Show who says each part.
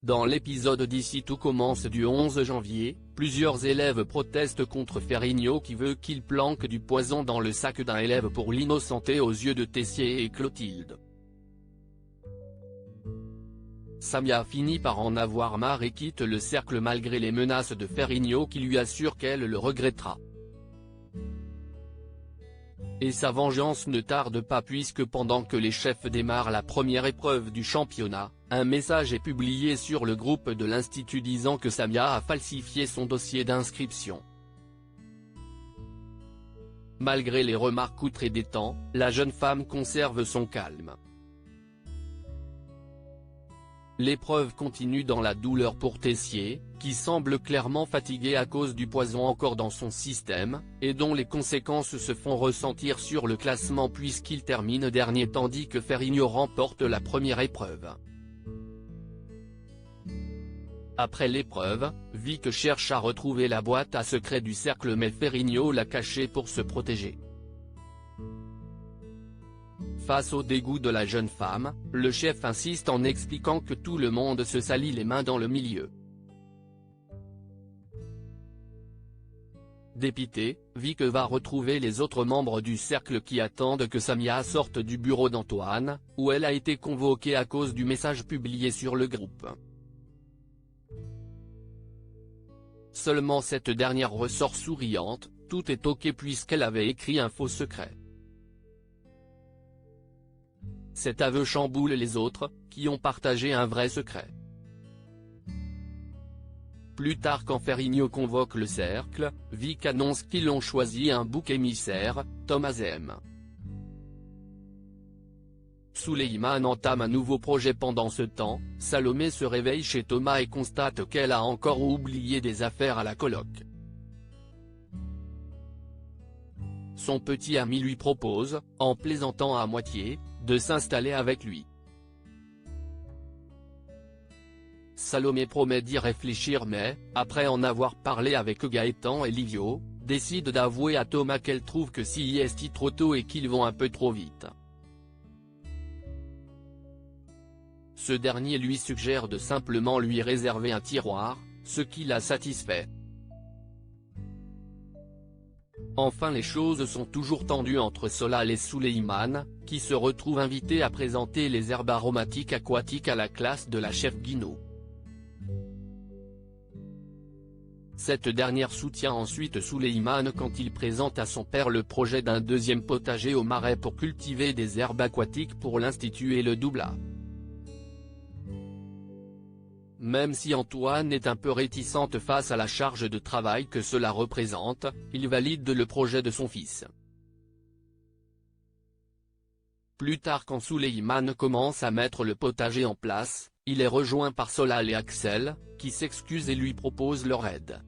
Speaker 1: Dans l'épisode d'Ici tout commence du 11 janvier, plusieurs élèves protestent contre Ferrigno qui veut qu'il planque du poison dans le sac d'un élève pour l'innocenter aux yeux de Tessier et Clotilde. Samia finit par en avoir marre et quitte le cercle malgré les menaces de Ferrigno qui lui assure qu'elle le regrettera. Et sa vengeance ne tarde pas puisque pendant que les chefs démarrent la première épreuve du championnat, un message est publié sur le groupe de l'Institut disant que Samia a falsifié son dossier d'inscription. Malgré les remarques outrées des temps, la jeune femme conserve son calme. L'épreuve continue dans la douleur pour Tessier, qui semble clairement fatigué à cause du poison encore dans son système, et dont les conséquences se font ressentir sur le classement puisqu'il termine dernier tandis que Ferrigno remporte la première épreuve. Après l'épreuve, Vic cherche à retrouver la boîte à secret du cercle mais Ferrigno l'a cachée pour se protéger. Face au dégoût de la jeune femme, le chef insiste en expliquant que tout le monde se salit les mains dans le milieu. Dépité, Vic va retrouver les autres membres du cercle qui attendent que Samia sorte du bureau d'Antoine, où elle a été convoquée à cause du message publié sur le groupe. Seulement cette dernière ressort souriante, tout est ok puisqu'elle avait écrit un faux secret. Cet aveu chamboule les autres, qui ont partagé un vrai secret. Plus tard quand Ferrigno convoque le cercle, Vic annonce qu'ils ont choisi un bouc émissaire, Thomas M. Suleiman entame un nouveau projet pendant ce temps, Salomé se réveille chez Thomas et constate qu'elle a encore oublié des affaires à la coloc. Son petit ami lui propose, en plaisantant à moitié, de s'installer avec lui. Salomé promet d'y réfléchir mais, après en avoir parlé avec Gaëtan et Livio, décide d'avouer à Thomas qu'elle trouve que si est trop tôt et qu'ils vont un peu trop vite. Ce dernier lui suggère de simplement lui réserver un tiroir, ce qui la satisfait. Enfin les choses sont toujours tendues entre Solal et Suleiman, qui se retrouvent invités à présenter les herbes aromatiques aquatiques à la classe de la chef Guino. Cette dernière soutient ensuite Suleiman quand il présente à son père le projet d'un deuxième potager au marais pour cultiver des herbes aquatiques pour l'Institut et le Doubla. Même si Antoine est un peu réticente face à la charge de travail que cela représente, il valide le projet de son fils. Plus tard quand Suleiman commence à mettre le potager en place, il est rejoint par Solal et Axel, qui s'excusent et lui proposent leur aide.